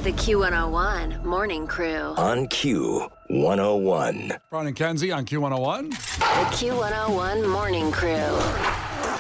The Q101 Morning Crew. On Q101. Brian and Kenzie on Q101. The Q101 Morning Crew.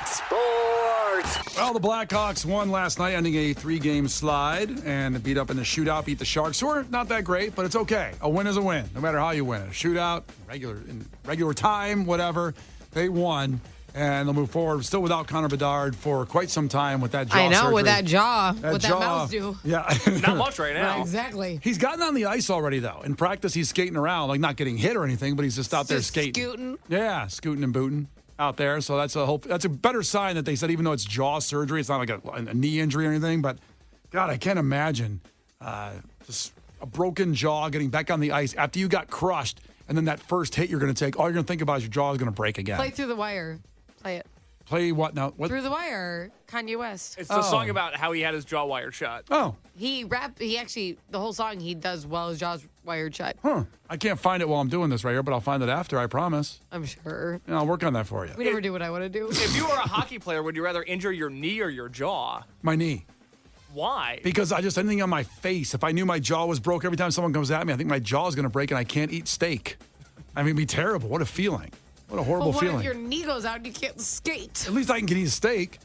Sports. Well, the Blackhawks won last night, ending a 3-game slide and beat up in the shootout, beat the Sharks, who are not that great, but it's okay. A win is a win, no matter how you win it. A shootout, regular time, whatever. They won, and they'll move forward still without Connor Bedard for quite some time with that jaw I know, surgery. with that jaw. What that mouth do. Yeah. Not much right now. Right, exactly. He's gotten on the ice already, though. In practice, he's skating around, like not getting hit or anything, but he's just out there skating. Scooting. Yeah, scooting and booting out there. So that's a better sign that they said, even though it's jaw surgery, it's not like a knee injury or anything. But, God, I can't imagine just a broken jaw getting back on the ice after you got crushed, and then that first hit you're going to take, all you're going to think about is your jaw is going to break again. Play Through the Wire. Play it. Play what now? What? Through the Wire, Kanye West. It's the song about how he had his jaw wired shut. Oh. He actually, the whole song he does while his jaw's wired shut. Huh. I can't find it while I'm doing this right here, but I'll find it after, I promise. I'm sure. Yeah, I'll work on that for you. We never do what I want to do. If you were a hockey player, would you rather injure your knee or your jaw? My knee. Why? Because anything on my face, if I knew my jaw was broke every time someone comes at me, I think my jaw is going to break and I can't eat steak. I mean, it'd be terrible. What a feeling. What a horrible But what feeling. if your knee goes out and you can't skate? At least I can eat a steak.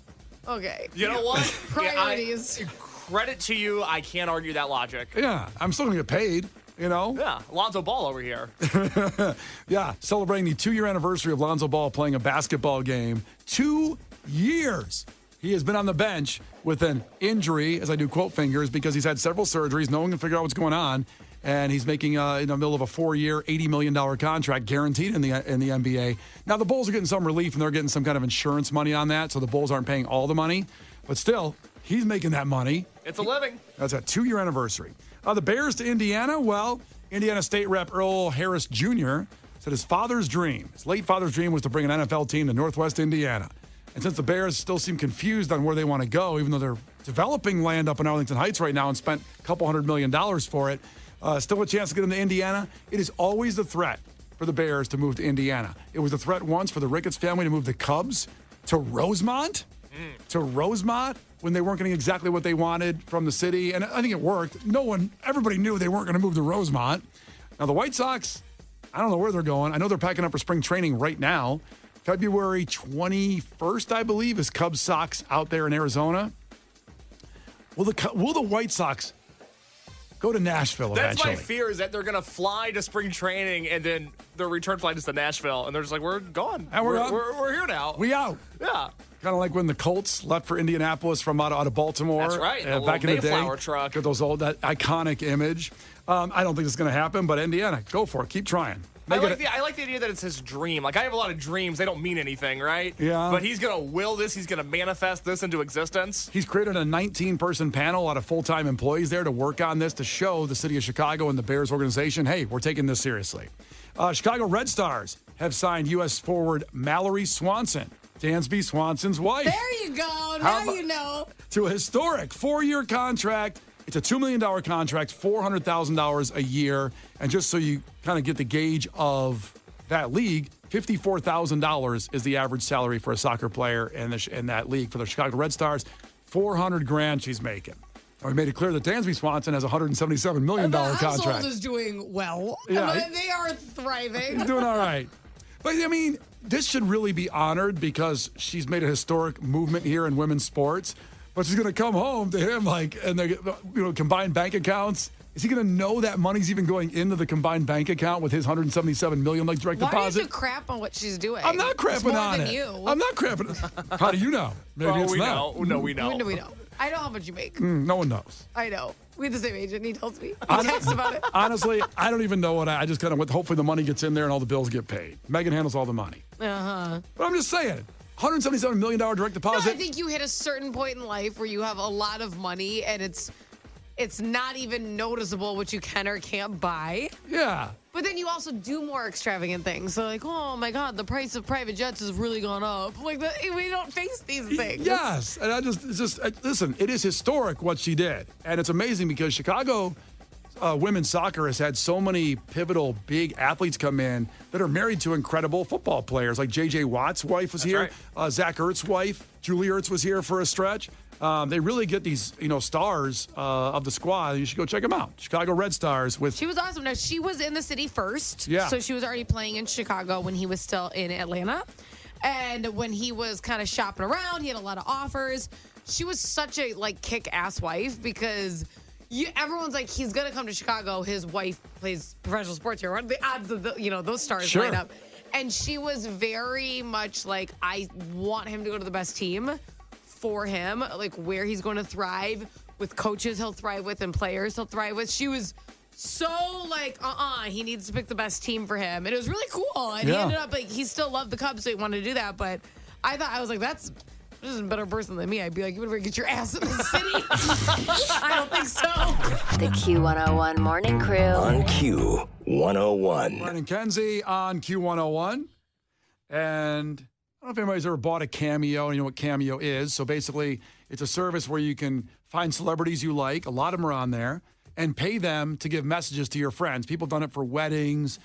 Okay. You know what? Priorities. Credit to you. I can't argue that logic. Yeah, I'm still going to get paid, you know? Yeah, Lonzo Ball over here. Yeah, celebrating the 2-year anniversary of Lonzo Ball playing a basketball game. 2 years. He has been on the bench with an injury, as I do quote fingers, because he's had several surgeries. No one can figure out what's going on. And he's making in the middle of a 4-year, $80 million contract guaranteed in the NBA. Now, the Bulls are getting some relief, and they're getting some kind of insurance money on that, so the Bulls aren't paying all the money. But still, he's making that money. It's a living. That's a 2-year anniversary. The Bears to Indiana. Well, Indiana State Rep Earl Harris Jr. said his late father's dream was to bring an NFL team to Northwest Indiana. And since the Bears still seem confused on where they want to go, even though they're developing land up in Arlington Heights right now and spent a couple $100 million for it, still a chance to get into Indiana. It is always the threat for the Bears to move to Indiana. It was a threat once for the Ricketts family to move the Cubs to Rosemont. To Rosemont when they weren't getting exactly what they wanted from the city. And I think it worked. Everybody knew they weren't going to move to Rosemont. Now, the White Sox, I don't know where they're going. I know they're packing up for spring training right now. February 21st, I believe, is Cubs Sox out there in Arizona. Will the White Sox go to Nashville eventually? That's my fear, is that they're going to fly to spring training and then their return flight is to Nashville. And they're just like, we're gone. And we're here now. We out. Yeah. Kind of like when the Colts left for Indianapolis from out of Baltimore. That's right. Back in the day. Mayflower truck. That iconic image. I don't think it's going to happen, but Indiana, go for it. Keep trying. I like the idea that it's his dream. Like, I have a lot of dreams. They don't mean anything, right? Yeah. But he's going to will this. He's going to manifest this into existence. He's created a 19-person panel, a lot of full-time employees there to work on this, to show the city of Chicago and the Bears organization, hey, we're taking this seriously. Chicago Red Stars have signed U.S. forward Mallory Swanson, Dansby Swanson's wife. There you go. Now you know. To a historic 4-year contract. It's a $2 million contract, $400,000 a year. And just so you kind of get the gauge of that league, $54,000 is the average salary for a soccer player in that league for the Chicago Red Stars. $400,000 she's making. We made it clear that Dansby Swanson has a $177 million contract. The household is doing well. Yeah. They are thriving. He's doing all right. But, I mean, this should really be honored because she's made a historic movement here in women's sports. But she's going to come home to him, and they combined bank accounts. Is he going to know that money's even going into the combined bank account with his $177 million direct deposit? Why do you crap on what she's doing? I'm not crapping on it. You. I'm not crapping. How do you know? Maybe it's not. No, we know. We know. I know how much you make. No one knows. I know. We have the same agent. He tells me. He texts about it. Honestly, I don't even know what I just kind of went. Hopefully the money gets in there and all the bills get paid. Megan handles all the money. Uh-huh. But I'm just saying. $177 million direct deposit. No, I think you hit a certain point in life where you have a lot of money and it's not even noticeable what you can or can't buy. Yeah. But then you also do more extravagant things. So like, oh my God, the price of private jets has really gone up. Like, we don't face these things. Yes. And listen, it is historic what she did. And it's amazing because Chicago, women's soccer has had so many pivotal big athletes come in that are married to incredible football players. Like J.J. Watt's wife was here. Right. Zach Ertz's wife, Julie Ertz, was here for a stretch. They really get these, stars of the squad. You should go check them out. Chicago Red Stars with. She was awesome. Now, she was in the city first. Yeah. So she was already playing in Chicago when he was still in Atlanta. And when he was kind of shopping around, he had a lot of offers. She was such a, kick-ass wife because everyone's like, he's going to come to Chicago. His wife plays professional sports here. What are the odds of those stars line up? And she was very much like, I want him to go to the best team for him, like where he's going to thrive with coaches he'll thrive with and players he'll thrive with. She was so like, he needs to pick the best team for him. And it was really cool. And he ended up, he still loved the Cubs, so he wanted to do that. But I was like, this is a better person than me. I'd be like, you better get your ass in the city. I don't think so. The Q101 Morning Crew. On Q101. Brian and Kenzie on Q101. And I don't know if anybody's ever bought a Cameo, and you know what Cameo is. So basically, it's a service where you can find celebrities you like, a lot of them are on there, and pay them to give messages to your friends. People have done it for weddings,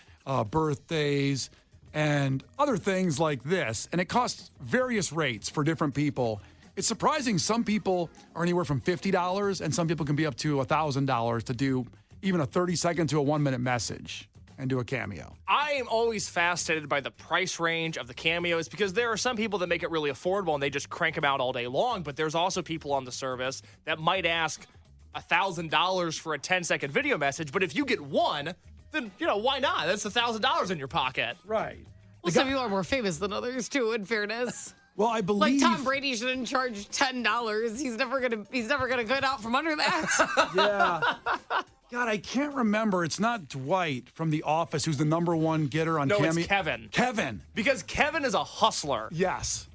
birthdays, and other things like this. And it costs various rates for different people. It's surprising some people are anywhere from $50, and some people can be up to $1,000 to do even a 30-second to a 1-minute message and do a Cameo. I am always fascinated by the price range of the Cameos because there are some people that make it really affordable and they just crank them out all day long. But there's also people on the service that might ask $1,000 for a 10-second video message. But if you get one, then, why not? That's $1,000 in your pocket. Right. Well, some people are more famous than others, too, in fairness. Well, I believe Tom Brady shouldn't charge $10. He's never gonna get out from under that. Yeah. God, I can't remember. It's not Dwight from The Office who's the number one getter on Cameo. No, it's Kevin. Kevin. Because Kevin is a hustler. Yes.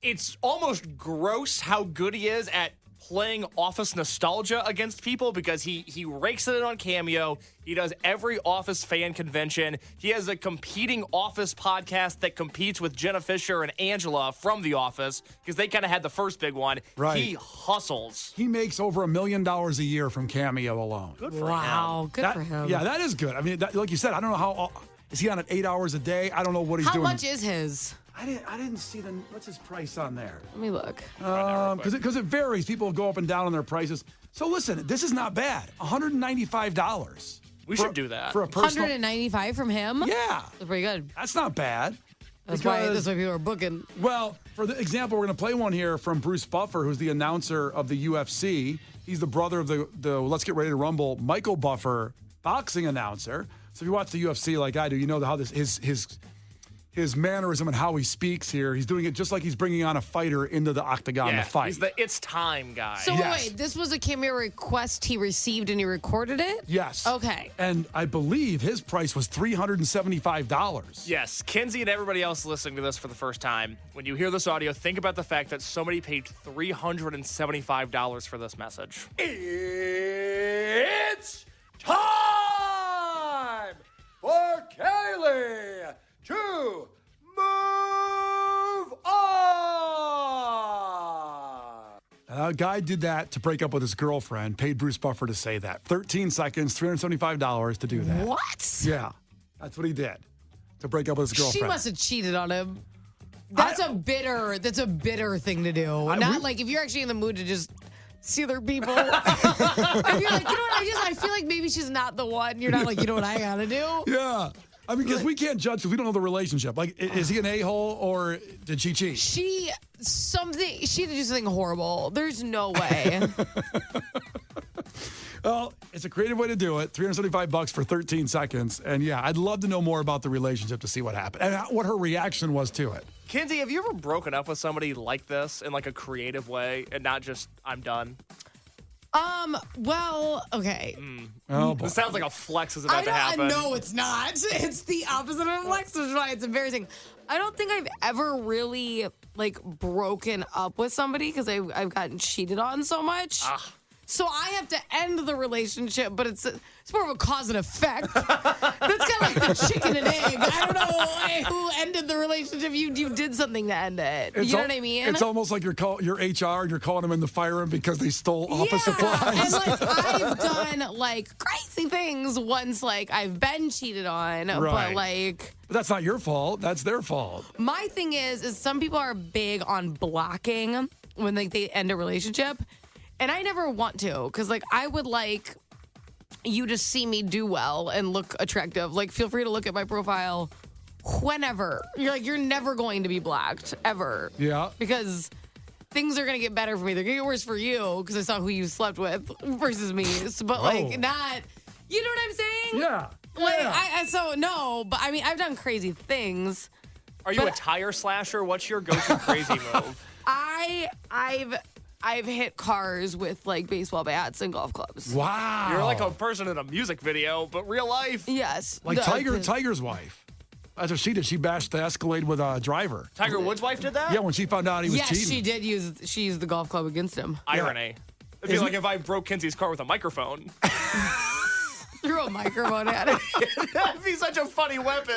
It's almost gross how good he is at playing Office nostalgia against people because he rakes it in on Cameo. He does every Office fan convention. He has a competing Office podcast that competes with Jenna Fisher and Angela from The Office because they kind of had the first big one. Right. He hustles. He makes over $1 million a year from Cameo alone. Good for him. Wow, good for him. Yeah, that is good. I mean, like you said, I don't know how. Is he on it 8 hours a day? I don't know what he's doing. How much is his? I didn't see what's his price on there. Let me look. Because it varies. People go up and down on their prices. So listen, this is not bad. $195. We should do that. For a personal. $195 from him? Yeah. That's pretty good. That's not bad. That's why people are booking. Well, for the example, we're going to play one here from Bruce Buffer, who's the announcer of the UFC. He's the brother of the Let's Get Ready to Rumble, Michael Buffer, boxing announcer. So if you watch the UFC like I do, you know how this his mannerism and how he speaks here. He's doing it just like he's bringing on a fighter into the octagon to fight. He's the it's time guy. So wait, this was a Cameo request he received and he recorded it? Yes. Okay. And I believe his price was $375. Yes, Kenzie and everybody else listening to this for the first time, when you hear this audio, think about the fact that somebody paid $375 for this message. It's time for Kaylee to move on. A guy did that to break up with his girlfriend, paid Bruce Buffer to say that. 13 seconds, $375 to do that. What? Yeah, that's what he did to break up with his girlfriend. She must have cheated on him. That's a bitter thing to do. Not like if you're actually in the mood to just see other people. If you're like, I feel like maybe she's not the one. You're not like, you know what I gotta do? Yeah. I mean, because we can't judge because we don't know the relationship. Like, is he an a-hole or did she cheat? She did do something horrible. There's no way. Well, it's a creative way to do it. $375 for 13 seconds. And yeah, I'd love to know more about the relationship to see what happened and what her reaction was to it. Kenzie, have you ever broken up with somebody like this in like a creative way and not just, I'm done? Well, okay. Oh, boy. This sounds like a flex is about to happen. No, it's not. It's the opposite of a flex, which is why it's embarrassing. I don't think I've ever really, broken up with somebody because I've gotten cheated on so much. So I have to end the relationship, but it's more of a cause and effect. That's kind of like the chicken and egg. I don't know who ended the relationship. You did something to end it. You know what I mean? It's almost like your HR and you're calling them in to fire them because they stole office supplies. And like I've done like crazy things once, like I've been cheated on, Right. but like. But that's not your fault. That's their fault. My thing is some people are big on blocking when like they end a relationship. And I never want to, because like I would like you to see me do well and look attractive. Like feel free to look at my profile whenever. You're never going to be blocked ever. Yeah. Because things are gonna get better for me. They're gonna get worse for you because I saw who you slept with versus me. But like not, you know what I'm saying? Yeah. Like Yeah. so no, but I mean I've done crazy things. Are you a tire slasher? What's your go-to crazy move? I've hit cars with like baseball bats and golf clubs. Wow. You're like a person in a music video, but real life. Yes. Like Tiger's wife. That's what she did. She bashed the Escalade with a driver. Tiger Woods' wife did that? Yeah, when she found out he was Yes, cheating. she did used the golf club against him. Irony. I feel like if I broke Kenzie's car with a microphone, Threw a microphone at it. that'd be such a funny weapon.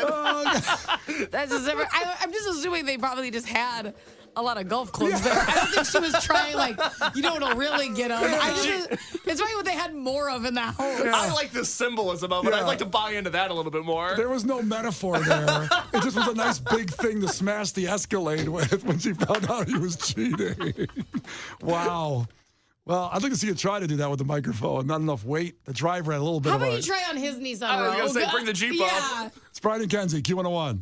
That's just I'm just assuming they probably just had a lot of golf clubs there. I don't think she was trying like, you know what'll really get them. It's probably what they had more of in the house. I like the symbolism of it. Yeah. I'd like to buy into that a little bit more. There was no metaphor there. It just was a nice big thing to smash the Escalade with when she found out he was cheating. Wow. Well, I'd like to see you try to do that with the microphone. Not enough weight. The driver had a little bit How of about a... you try on his Nissan I was Rogue? gonna say, bring the Jeep up. It's Brian and Kenzie, Q101.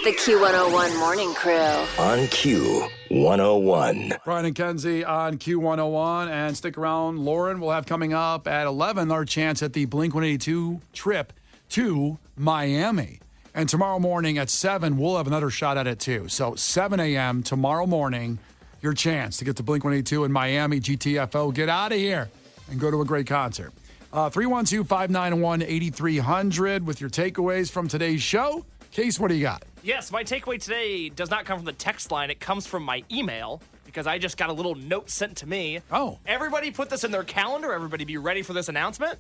The Q101 Morning Crew. On Q101. Brian and Kenzie on Q101. And stick around. Lauren will have coming up at 11 our chance at the Blink-182 trip to Miami. And tomorrow morning at 7, we'll have another shot at it too. So 7 a.m. tomorrow morning, your chance to get to Blink-182 in Miami, GTFO. Get out of here and go to a great concert. 312-591-8300 with your takeaways from today's show. Case, what do you got? Yes, my takeaway today does not come from the text line. It comes from my email because I just got a little note sent to me. Oh. Everybody put this in their calendar. Everybody be ready for this announcement.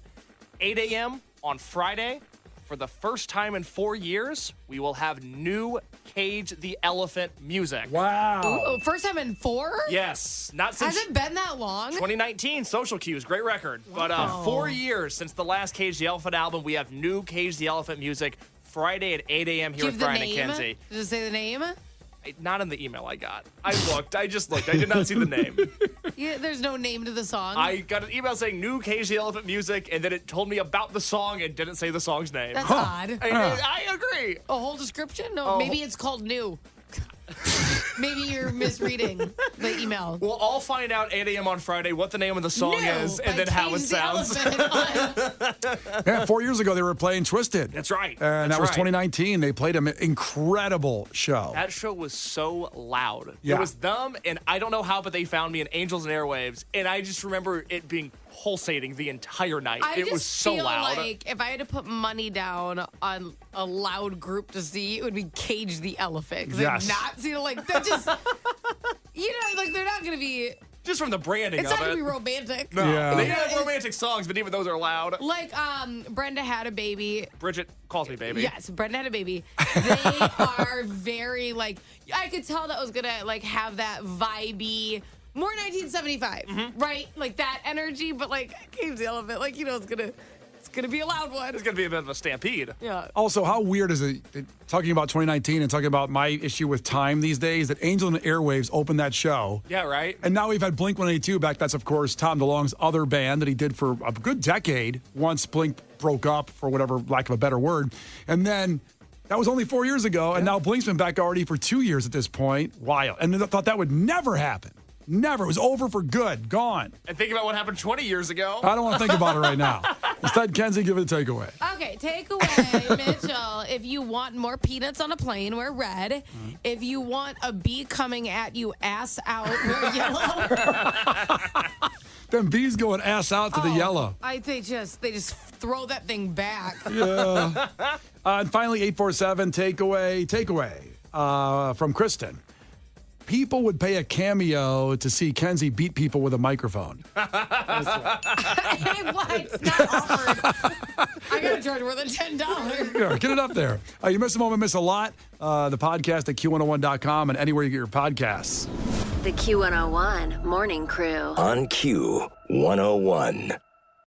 8 a.m. on Friday. For the first time in 4 years, we will have new Cage the Elephant music. Wow. Ooh, first time in 4? Yes, not since Has it been that long? 2019. Social Cues, great record. But 4 years since the last Cage the Elephant album, we have new Cage the Elephant music Friday at 8 a.m. here Give with the Brian name. and Kenzie. Does it say the name? Not in the email I got. I looked. I just looked. I did not see the name. Yeah, there's no name to the song. I got an email saying new Cage the Elephant music, and then it told me about the song and didn't say the song's name. That's odd. I agree. A whole description? No, Oh. maybe it's called new. Maybe you're misreading the email. We'll all find out 8 a.m. on Friday what the name of the song New is and by then how it Cage the sounds. Elephant. Yeah, 4 years ago, they were playing Twisted. That's right. And That's that was right. 2019. They played an incredible show. That show was so loud. Yeah. It was them, and I don't know how, but they found me in Angels and Airwaves, and I just remember it being pulsating the entire night. I It just was so feel loud. like if I had to put money down on a loud group to see, it would be Cage the Elephant. Because Yes. I've not seen it like that. Just, you know, like they're not going to be, Just from the branding it's of not going it. to be romantic. No. Yeah. They You know, have it's- romantic songs, but even those are loud. Like Brenda had a baby. Bridget calls me baby. Yes, Brenda had a baby. They are very like, I could tell that was gonna like have that vibey, more 1975, right? Like that energy, but like Cage the Elephant, like you know, it's gonna be a loud one. It's going to be a bit of a stampede. Yeah. Also, how weird is it, talking about 2019 and talking about my issue with time these days, that Angel and Airwaves opened that show. Yeah, right? And now we've had Blink-182 back. That's, of course, Tom DeLonge's other band that he did for a good decade once Blink broke up, for whatever, lack of a better word. And then that was only 4 years ago, and now Blink's been back already for 2 years at this point. Wild. And I thought that would never happen. Never. It was over for good. Gone. And think about what happened 20 years ago. I don't want to think about it right now. Instead, Kenzie, give it a takeaway. Okay, takeaway, Mitchell. If you want more peanuts on a plane, wear red. If you want a bee coming at you, ass out, wear yellow. Them bees going ass out to the yellow. They just throw that thing back. Yeah. And finally, 847 takeaway from Kristen. people would pay a cameo to see Kenzie beat people with a microphone. Hey, what? It's not offered. I got to charge more than $10. Yeah, get it up there. You miss a moment, miss a lot. The podcast at Q101.com and anywhere you get your podcasts. The Q101 Morning Crew. On Q101.